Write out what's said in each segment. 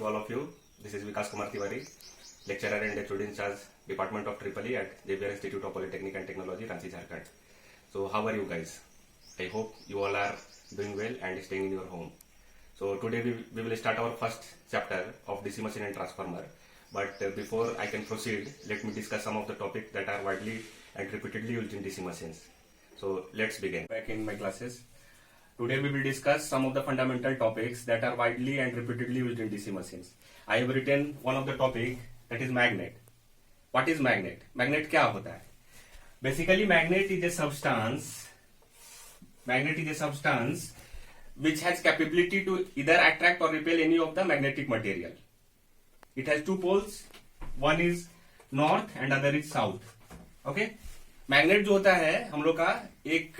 to all of you. This is Vikas Kumar Tiwari, lecturer and HOD in charge, Department of EEE at Xavier Institute of Polytechnic and Technology, Ranchi, Jharkhand. So how are you guys? I hope you all are doing well and staying in your home. So today we will start our first chapter of DC machine and transformer. But before I can proceed, let me discuss some of the topics that are widely and repeatedly used in DC machines. So let's begin. Back in my classes. Today we will discuss some of the fundamental topics that are widely and repeatedly used in DC machines. I have written one of the topic, that is magnet. What is magnet? Magnet क्या होता है? Basically magnet is a substance which has capability to either attract or repel any of the magnetic material. It has two poles, one is north and other is south. Okay? Magnet जो होता है हम लोग का एक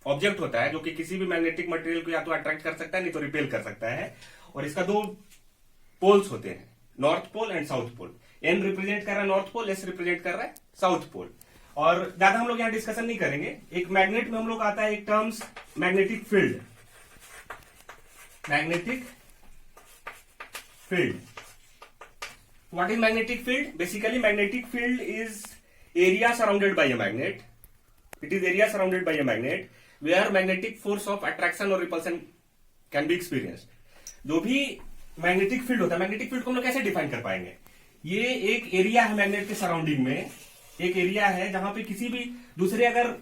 object होता है जो कि किसी भी मैग्नेटिक मटेरियल को या तो अट्रैक्ट कर सकता है नहीं तो रिपेल कर सकता है, और इसका दो पोल्स होते हैं, north pole and south pole. N represent कर रहा है नॉर्थ पोल, एस रिप्रेजेंट कर रहा है साउथ पोल. और ज्यादा हम लोग यहाँ डिस्कशन नहीं करेंगे. एक मैग्नेट में हम लोग आता है एक terms magnetic field. Magnetic field. What is magnetic field? Basically magnetic field is area surrounded by a magnet. It is area surrounded by a magnet where magnetic force of attraction or repulsion can be experienced. जो भी magnetic field होता है, magnetic field को हम लोग कैसे define कर पाएंगे? ये एक एरिया है मैग्नेट के सराउंडिंग में, एक एरिया है जहां पे किसी भी दूसरे अगर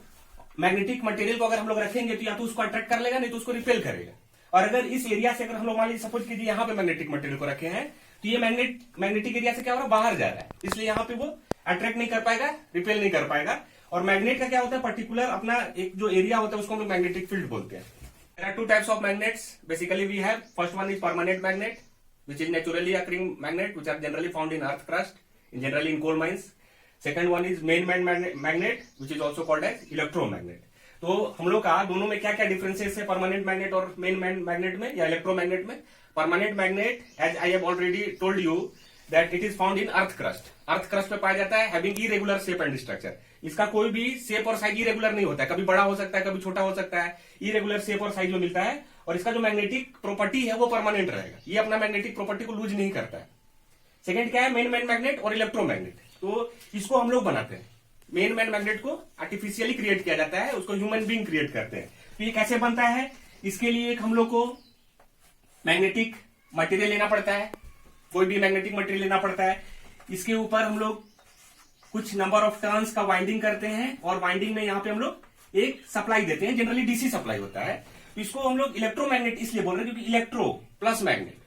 मैग्नेटिक मटेरियल को अगर हम लोग रखेंगे तो या तो उसको अट्रैक्ट कर लेगा नहीं तो उसको रिपेल करेगा. और अगर इस एरिया से अगर हम लोग मान लीजिए सपोज कीजिए यहाँ पे मैग्नेटिक मटेरियल को रखे हैं तो ये मैग्नेटिक एरिया से क्या हो रहा है, बाहर जा रहा है, इसलिए यहाँ पे वो अट्रैक्ट नहीं कर पाएगा, रिपेल नहीं कर पाएगा. और मैग्नेट का क्या होता है, पर्टिकुलर अपना एक जो एरिया होता है उसको हम लोग मैग्नेटिक फील्ड बोलते हैं. There are two types of magnets. Basically we have first one is permanent magnet, which is naturally occurring magnet which are generally found in earth crust, generally in coal mines. Second one is main magnet which is also called as electromagnet. तो हम लोग का दोनों में क्या क्या differences है permanent magnet और मेन मैग्नेट में या इलेक्ट्रोमैग्नेट में? Permanent magnet, as I have already told you that it is found in earth crust. Earth crust में पाया जाता है, having irregular shape and structure. इसका कोई भी शेप और साइज इरेगुलर नहीं होता है, कभी बड़ा हो सकता है, कभी छोटा हो सकता है. इरेगुलर शेप और साइज में मिलता है और इसका जो मैग्नेटिक प्रॉपर्टी है वो परमानेंट रहेगा. ये अपना मैग्नेटिक प्रॉपर्टी को लूज नहीं करता है. सेकंड क्या है, मेन मैग्नेट और इलेक्ट्रोमैग्नेट. तो इसको हम लोग बनाते हैं. मेन मैग्नेट को आर्टिफिशियली क्रिएट किया जाता है, उसको ह्यूमन बीइंग क्रिएट करते हैं. तो ये कैसे बनता है? इसके लिए एक हम लोग को मैग्नेटिक मटेरियल लेना पड़ता है, कोई भी मैग्नेटिक मटेरियल लेना पड़ता है. इसके ऊपर हम लोग कुछ नंबर ऑफ टर्न्स का वाइंडिंग करते हैं और वाइंडिंग में यहाँ पे हम लोग एक सप्लाई देते हैं, जनरली डीसी सप्लाई होता है. तो इसको हम लोग इलेक्ट्रोमैग्नेट इसलिए बोल रहे हैं क्योंकि इलेक्ट्रो प्लस मैग्नेट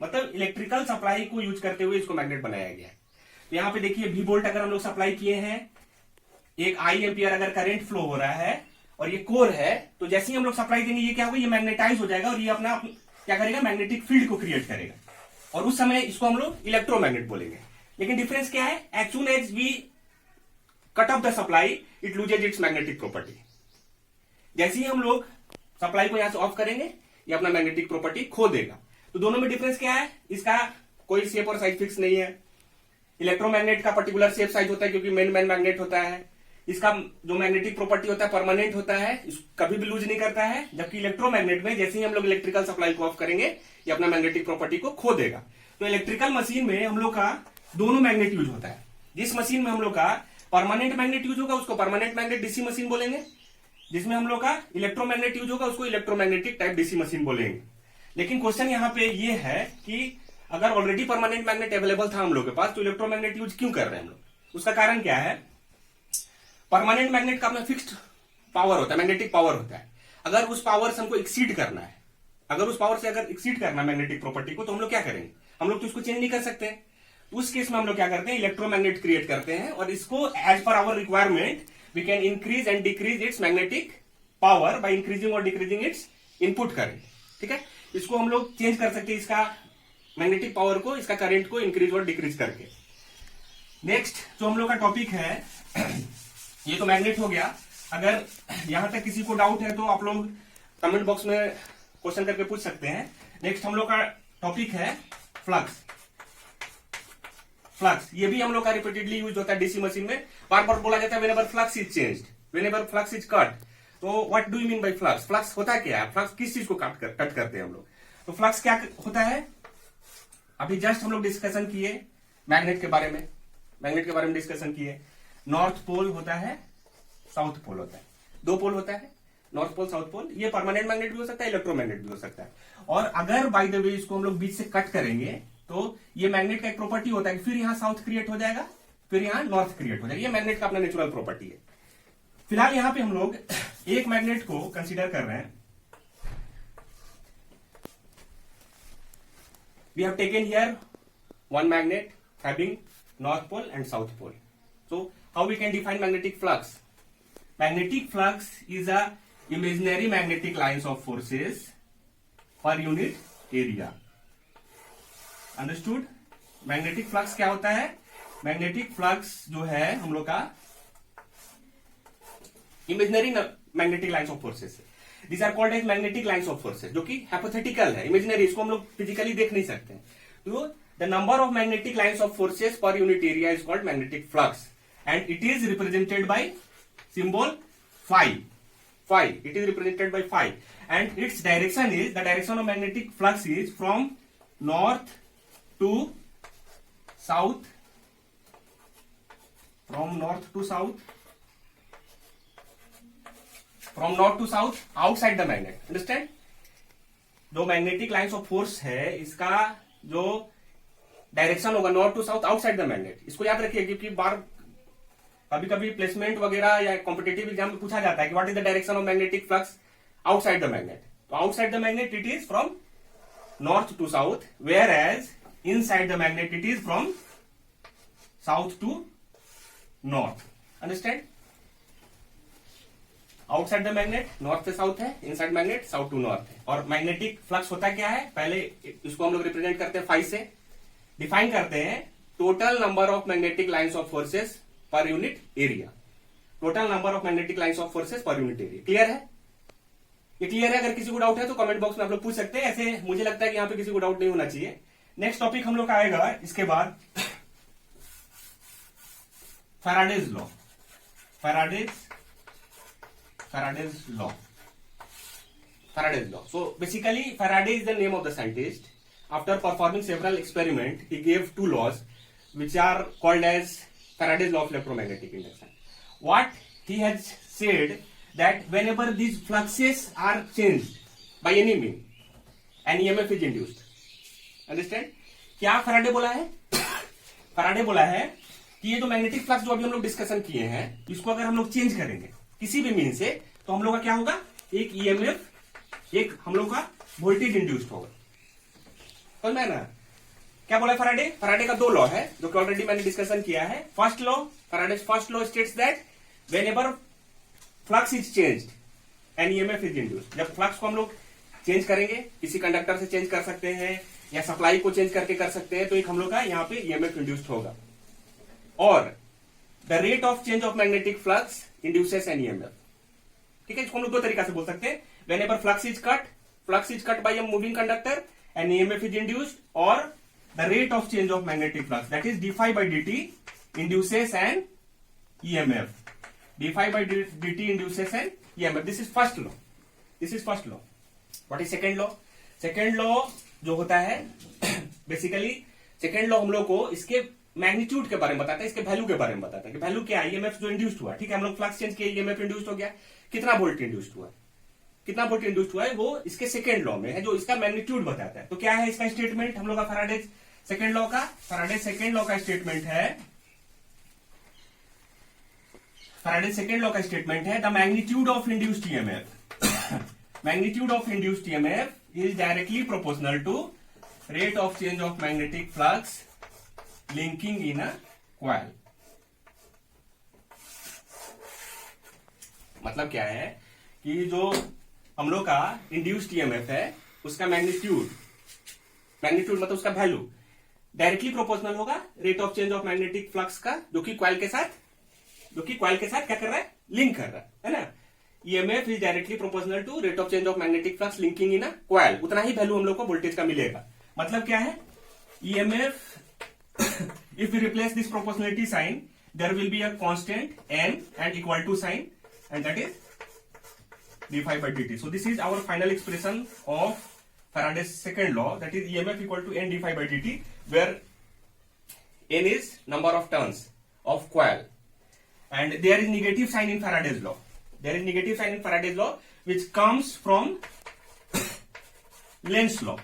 मतलब इलेक्ट्रिकल सप्लाई को यूज करते हुए इसको मैग्नेट बनाया गया है. तो यहाँ पे देखिए V वोल्ट अगर हम लोग सप्लाई किए हैं, एक I एम्पियर अगर करंट फ्लो हो रहा है और ये कोर है, तो जैसे ही हम लोग सप्लाई देंगे ये क्या होगा, ये मैग्नेटाइज हो जाएगा और ये अपना क्या करेगा, मैग्नेटिक फील्ड को क्रिएट करेगा. और उस समय इसको हम लोग इलेक्ट्रोमैग्नेट बोलेंगे. लेकिन डिफरेंस क्या है, as soon as we cut off the supply it loses its magnetic property. जैसे ही हम लोग सप्लाई को यहां से ऑफ करेंगे ये अपना मैग्नेटिक प्रॉपर्टी खो देगा. तो दोनों में डिफरेंस क्या है, इसका कोई शेप और साइज फिक्स नहीं है. इलेक्ट्रोमैग्नेट का पर्टिकुलर शेप साइज होता है क्योंकि मेन मैग्नेट होता है. इसका जो मैग्नेटिक प्रॉपर्टी होता है परमानेंट होता है, कभी भी लूज नहीं करता है. जबकि इलेक्ट्रोमैग्नेट में जैसे ही हम लोग इलेक्ट्रिकल सप्लाई को ऑफ करेंगे ये अपना मैग्नेटिक प्रॉपर्टी को खो देगा. तो इलेक्ट्रिकल मशीन में हम लोग का दोनों मैग्नेट यूज होता है. जिस मशीन में हम लोग का परमानेंट मैग्नेट यूज होगा उसको परमानेंट मैग्नेट डीसी मशीन बोलेंगे, जिसमें हम लोग का इलेक्ट्रोमैग्नेट यूज होगा उसको इलेक्ट्रोमैग्नेटिक टाइप डीसी मशीन बोलेंगे. लेकिन क्वेश्चन यहाँ पे ये है कि अगर ऑलरेडी परमानेंट मैग्नेट अवेलेबल था हम लोग के पास तो इलेक्ट्रोमैग्नेट यूज क्यों कर रहे हैं हम लोग? उसका कारण क्या है, परमानेंट मैग्नेट का अपना फिक्स्ड पावर होता है, मैग्नेटिक पावर होता है. अगर उस पावर से हमको एक्सीड करना है, अगर उस पावर से अगर एक्सीड करना है मैग्नेटिक प्रॉपर्टी को, तो हम लोग क्या करेंगे, हम लोग तो उसको चेंज नहीं कर सकते. उस केस में हम लोग क्या करते हैं, इलेक्ट्रोमैग्नेट क्रिएट करते हैं और इसको as per our requirement we can increase and decrease its magnetic power by increasing और डिक्रीजिंग इट्स इनपुट करंट. ठीक है, इसको हम लोग चेंज कर सकते हैं, इसका मैग्नेटिक पावर को, इसका करंट को इंक्रीज और डिक्रीज करके. नेक्स्ट जो हम लोग का टॉपिक है ये तो मैग्नेट हो गया. अगर यहां तक किसी को डाउट है तो आप लोग कमेंट बॉक्स में क्वेश्चन करके पूछ सकते हैं. नेक्स्ट हम लोग का टॉपिक है फ्लक्स. फ्लक्स ये भी हम लोग का रिपीटेडली यूज होता है डीसी मशीन में. बार बार बोला जाता है whenever flux is changed, whenever flux is cut. तो what do you mean by flux? Flux होता क्या है, फ्लक्स किस चीज को कट करते हैं हम लोग? तो फ्लक्स क्या होता है, अभी जस्ट हम लोग डिस्कशन किए मैग्नेट के बारे में, डिस्कशन किए। नॉर्थ पोल होता है, साउथ पोल होता है, दो पोल होता है, नॉर्थ पोल साउथ पोल। ये परमानेंट मैग्नेट भी हो सकता है, इलेक्ट्रोमैग्नेट भी हो सकता है। और अगर बाय द वे इसको हम लोग बीच से कट करेंगे तो ये मैग्नेट का एक प्रॉपर्टी होता है कि फिर यहां साउथ क्रिएट हो जाएगा, फिर यहां नॉर्थ क्रिएट हो जाएगा। ये मैग्नेट का अपना नेचुरल प्रॉपर्टी है। फिलहाल यहां पे हम लोग एक मैग्नेट को कंसीडर कर रहे हैं। We have taken here one magnet having north pole and south pole. So how we can define magnetic flux? Magnetic flux is a imaginary magnetic lines of forces per unit area. Understood? Magnetic flux क्या होता है? Magnetic flux जो है हम लोग का imaginary magnetic lines of forces, this are called as magnetic lines of forces, जो कि हाइपोथेटिकल है, इमेजिनरी, इसको हम लोग फिजिकली देख नहीं सकते। तो the number of magnetic lines of forces per unit area is called magnetic flux and it is represented by symbol phi. It is represented by phi, and its direction is, the direction of magnetic flux is from north to south, outside the magnet. Understand? जो magnetic lines of force है इसका जो direction होगा north to south outside the magnet. इसको याद रखिए क्योंकि कभी कभी प्लेसमेंट वगैरह या कॉम्पिटेटिव एग्जाम में पूछा जाता है कि what is the direction of magnetic flux outside the magnet. तो outside the magnet it is from north to south, where as inside the magnet it is from south to north. Understand? Outside the magnet north से south है, inside magnet south to north है। और magnetic flux होता क्या है? पहले इसको हम लोग रिप्रेजेंट करते हैं फाई से, डिफाइन करते हैं total number of magnetic lines of forces per unit area. Total number of magnetic lines of forces per unit area. Clear है? ये क्लियर है? अगर किसी को डाउट है तो कमेंट बॉक्स में आप लोग पूछ सकते हैं। ऐसे मुझे लगता है कि यहां पे किसी को डाउट नहीं होना चाहिए। नेक्स्ट टॉपिक हम लोग का आएगा इसके बाद Faraday's law. So basically Faraday is the name of the scientist. After performing several experiments, he gave two laws which are called as Faraday's law of electromagnetic induction. What he has said that whenever these fluxes are changed by any means, an EMF is induced. Understand? क्या Faraday बोला है? Faraday बोला है कि ये जो magnetic flux जो अभी हम लोग डिस्कशन किए हैं, इसको अगर हम लोग चेंज करेंगे किसी भी मीन से, तो हम लोग का क्या होगा? एक EMF, एक हम लोग का वोल्टेज इंड्यूस्ड होगा। समझ में ना? क्या बोला फैराडे? फैराडे का दो लॉ है जो कि ऑलरेडी मैंने डिस्कशन किया है। First law, Faraday's first law states that whenever flux is changed an EMF is induced. जब फ्लक्स को हम लोग चेंज करेंगे, किसी कंडक्टर से चेंज कर सकते हैं या सप्लाई को चेंज करके कर सकते हैं, तो एक हम लोग का यहाँ पे ईएमएफ इंड्यूस्ड होगा। और the rate of change of magnetic flux induces an EMF. ठीक है, इसको हम लोग दो तरीका से बोल सकते हैं। Whenever flux is cut by a moving conductor an EMF is induced, और the rate of change of magnetic flux, that is d phi by dt, induces an EMF. d phi by dt induces an EMF. This is first law. What is second law? Second law जो होता है basically second law हम लोग को इसके magnitude के बारे में बताता है, इसके वैल्यू के बारे में बताता है कि वैल्यू क्या है। ईएमएफ जो इंड्यूस्ड हुआ, ठीक है, हम लोग फ्लक्स चेंज किए, ईएमएफ इंड्यूस्ड हो गया, कितना वोल्ट इंड्यूस्ड हुआ है, वो इसके सेकेंड लॉ में है जो इसका मैग्नीट्यूड बताता है। तो क्या है इसका स्टेटमेंट हम लोग का फैराडे सेकेंड लॉ का? फैराडे सेकेंड लॉ का स्टेटमेंट है the magnitude of induced EMF is directly proportional to rate of change of magnetic flux linking in a coil. मतलब क्या है कि जो हम लोग का इंड्यूस्ड ईएमएफ है उसका मैग्नीट्यूड मतलब उसका वैल्यू डायरेक्टली प्रोपोर्शनल होगा rate of change of magnetic flux का, जो कि कॉइल के साथ क्या कर रहा है? लिंक कर रहा है ना। EMF is directly proportional to rate of change of magnetic flux linking in a coil. उतना ही वैल्यू हम लोग को वोल्टेज का मिलेगा। मतलब क्या है? EMF if you replace this proportionality sign there will be a constant n and equal to sign and that is d phi by dt. So this is our final expression of Faraday's second law, that is EMF equal to n d phi by dt, where n is number of turns of coil, and there is negative sign in Faraday's law. There is negative sign in Faraday's law, which comes from Lenz law.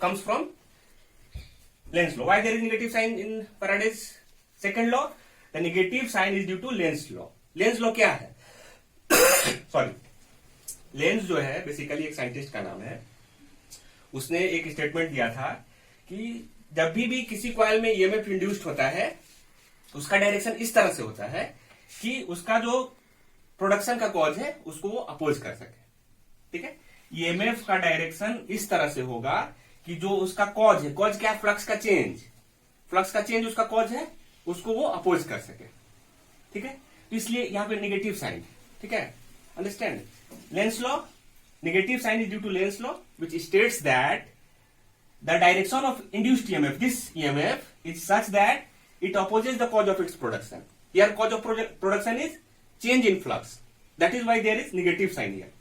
Comes from Lenz law. Why there is negative sign in Faraday's second law? The negative sign is due to Lenz law. Lenz law क्या है? Sorry, length जो है basically एक scientist का नाम है. उसने एक स्टेटमेंट दिया था कि जब भी किसी कॉइल में ईएमएफ इंड्यूस्ड होता है, उसका डायरेक्शन इस तरह से होता है कि उसका जो प्रोडक्शन का कॉज है उसको वो अपोज कर सके. ठीक है, ईएमएफ का डायरेक्शन इस तरह से होगा कि जो उसका कॉज है, कॉज क्या है? फ्लक्स का चेंज उसका कॉज है, उसको वो अपोज कर सके. ठीक है, तो इसलिए यहां पे नेगेटिव साइन. ठीक है, understand? Lenz law, negative sign is due to Lenz law, which states that the direction of induced EMF, this EMF, is such that it opposes the cause of its production. Here, cause of production is change in flux. That is why there is negative sign here.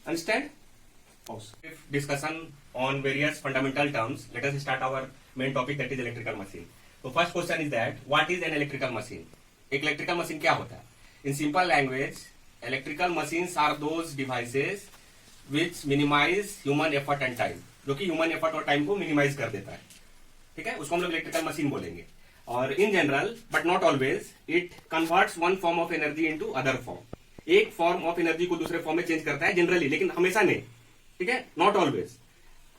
Understand? Pause. Discussion on various fundamental terms. Let us start our main topic, that is electrical machine. So first question is that what is an electrical machine? एक electrical machine क्या होता है? In simple language, electrical machines are those devices which minimize human effort and time. जो कि human effort और time को minimize कर देता है. ठीक है, उसको हम लोग electrical machine बोलेंगे. और in general, but not always, it converts one form of energy into other form. एक form of energy को दूसरे form में change करता है generally, लेकिन हमेशा नहीं. ठीक है, not always.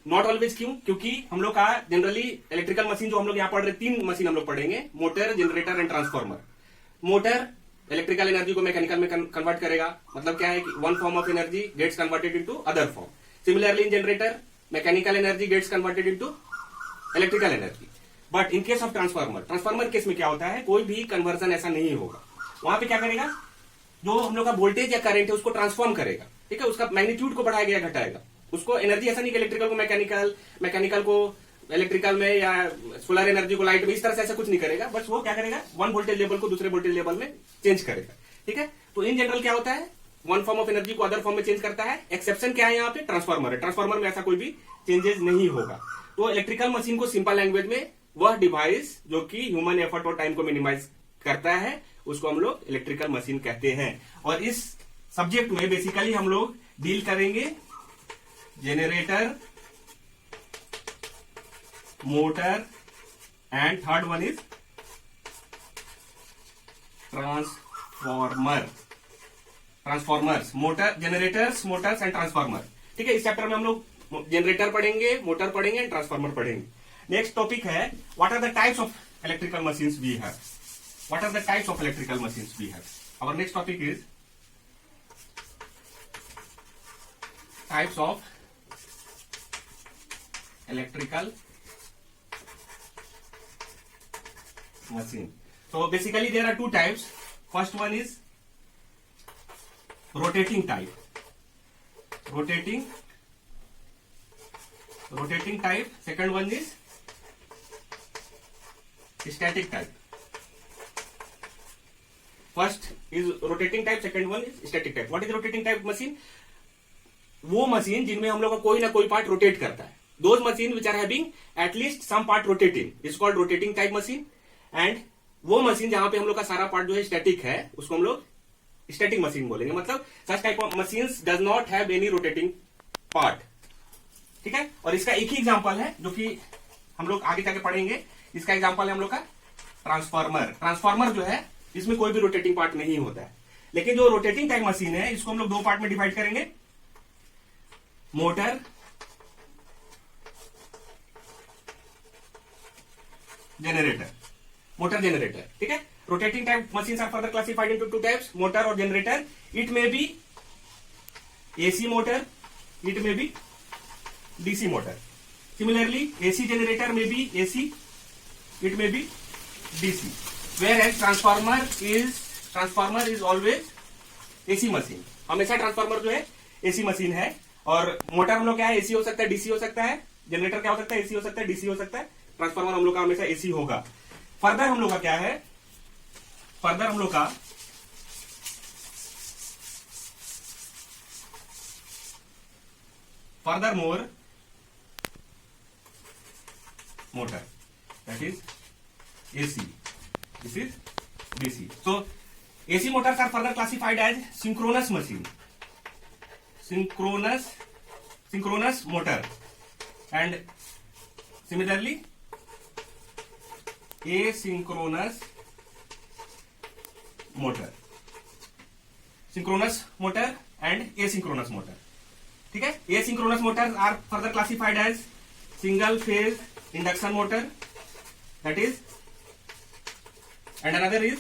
नॉट ऑलवेज क्यों? क्योंकि हम लोग का जनरली इलेक्ट्रिकल मशीन जो हम लोग यहाँ पढ़ रहे, 3 मशीन हम लोग पढ़ेंगे, motor, generator and transformer. Motor electrical energy को मैकेनिकल में कन्वर्ट करेगा. मतलब क्या है कि one form of energy gets converted into other form. Similarly in generator, mechanical energy gets converted into electrical energy. But in case of transformer case में क्या होता है? कोई भी कन्वर्जन ऐसा नहीं होगा. वहां पे क्या करेगा? जो हम लोग का वोल्टेज या करंट है उसको ट्रांसफॉर्म करेगा. ठीक है, उसका मैग्नीट्यूड को बढ़ाया गया, घटाएगा. उसको एनर्जी ऐसा नहीं कि इलेक्ट्रिकल को मैकेनिकल को इलेक्ट्रिकल में या सोलर एनर्जी को लाइट में, इस तरह से ऐसा कुछ नहीं करेगा. बस वो क्या करेगा? वन वोल्टेज लेवल को दूसरे वोल्टेज लेवल में चेंज करेगा. ठीक है, तो इन जनरल क्या होता है? वन फॉर्म ऑफ एनर्जी को अदर फॉर्म में चेंज करता है. एक्सेप्शन क्या है यहाँ पे? ट्रांसफार्मर है. ट्रांसफार्मर में ऐसा कोई भी चेंजेस नहीं होगा. तो इलेक्ट्रिकल मशीन को सिंपल लैंग्वेज में वह डिवाइस जो कि ह्यूमन एफर्ट और टाइम को मिनिमाइज करता है, उसको हम लोग इलेक्ट्रिकल मशीन कहते हैं. और इस सब्जेक्ट में बेसिकली हम लोग डील करेंगे generator, motor and third one is transformers. Motor, generators, Motors and transformer. ठीक है, इस चैप्टर में हम लोग जनरेटर पढ़ेंगे, मोटर पढ़ेंगे, ट्रांसफॉर्मर पढ़ेंगे. नेक्स्ट टॉपिक है what are the types of electrical machines we have. What are the types of electrical machines we have. Our next topic is types of electrical machine. So basically there are 2 types. First one is rotating type. Rotating type. Second one is static type. First is rotating type, second one is static type. What is rotating type machine? वो machine जिनमें हम लोग का कोई ना कोई part rotate करता है. Those machine which are having at least some part rotating is called rotating type machine. And वो मशीन जहां पे हम लोग का सारा पार्ट जो है स्टैटिक है, उसको हम लोग स्टैटिक मशीन बोलेंगे. मतलब such type of machines does not have any rotating part. ठीक है, और इसका एक ही एग्जांपल है जो कि हम लोग आगे जाके पढ़ेंगे. इसका एग्जांपल है हम लोग का ट्रांसफार्मर. ट्रांसफार्मर जो है इसमें कोई भी रोटेटिंग पार्ट नहीं होता है. लेकिन जो रोटेटिंग टाइप मशीन है इसको हम लोग 2 पार्ट में डिवाइड करेंगे, मोटर, जनरेटर. Motor, generator. ठीक है, rotating type machines are further classified into 2 types, motor और generator. It may be AC motor, it may be DC motor. Similarly AC generator may be AC, it may be DC. Where as transformer is always AC machine. हमेशा transformer जो है AC machine है. और motor हम लोग क्या है? AC हो सकता है, डीसी हो सकता है. जनरेटर क्या हो सकता है? एसी हो सकता है, डीसी हो सकता है. ट्रांसफार्मर हम लोग का हमेशा एसी होगा. फर्दर हम लोग का क्या है? फर्दर हम लोग का furthermore motor, that is AC. This is DC. So AC motors are further classified as synchronous machine, synchronous motor, and similarly asynchronous motor, synchronous motor and asynchronous motor. ठीक है, asynchronous motors are further classified as single phase induction motor, that is, and another is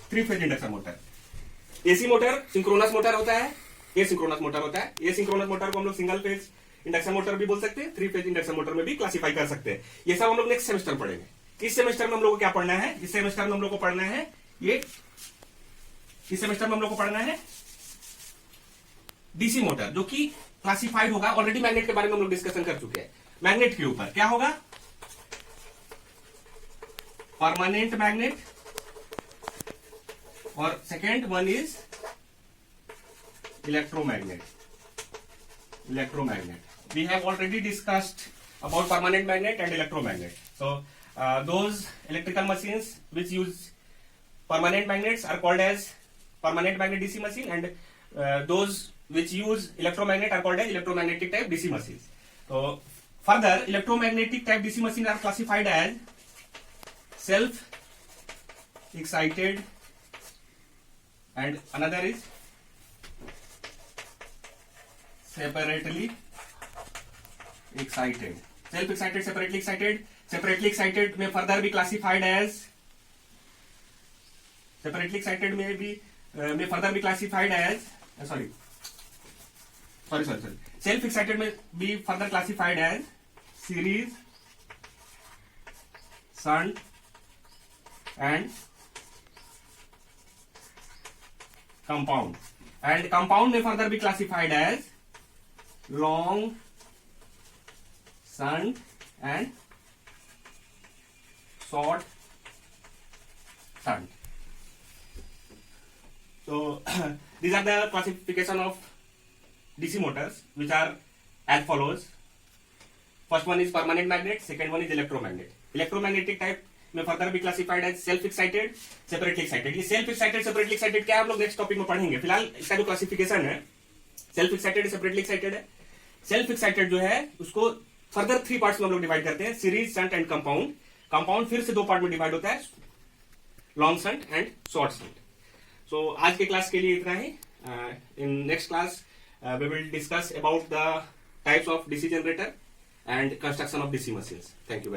three phase induction motor. AC motor synchronous motor होता है, asynchronous motor होता है. Asynchronous motor को हम लोग single phase induction motor भी बोल सकते हैं, थ्री फेज इंडक्शन मोटर में भी क्लासिफाई कर सकते हैं. ये सब हम लोग नेक्स्ट सेमेस्टर पढ़ेंगे. इस सेमेस्टर में हम लोग को क्या पढ़ना है? इस सेमेस्टर में हम लोग को पढ़ना है इस सेमेस्टर में हम लोग को पढ़ना है डीसी मोटर, जो कि क्लासिफाइड होगा. ऑलरेडी मैग्नेट के बारे में हम लोग डिस्कशन कर चुके हैं. मैग्नेट के ऊपर क्या होगा? परमानेंट मैग्नेट, और second one is electromagnet. We have already discussed about permanent magnet and electromagnet. So those electrical machines which use permanent magnets are called as permanent magnet DC machine, and those which use electromagnet are called as electromagnetic type DC machines. So further, electromagnetic type DC machines are classified as self excited, and another is separately excited. Self excited, separately excited. Separately excited में further be classified as separately excited में further be classified as sorry. Self excited में be further classified as series, shunt and compound. And compound may further be classified as long, shunt and short shunt. So these are the classification of DC motors, which are as follows. First one is permanent magnet, second one is electromagnet. Electromagnetic type में further भी classified है self excited, separately excited. ये self excited, separately excited क्या हम लोग next topic में पढ़ेंगे. फिलहाल इसका जो क्लासिफिकेशन है सेल्फ एक्साइटेड, सेपरेटली एक्साइटेड है. सेल्फ एक्साइटेड जो है उसको फर्दर थ्री पार्ट्स में हम लोग डिवाइड करते हैं, series, shunt and compound. Compound फिर से दो पार्ट में डिवाइड होता है, long shunt and short shunt. So आज के क्लास के लिए इतना ही. In next class we will discuss about the types of DC generator and construction of DC machines. Thank you very much.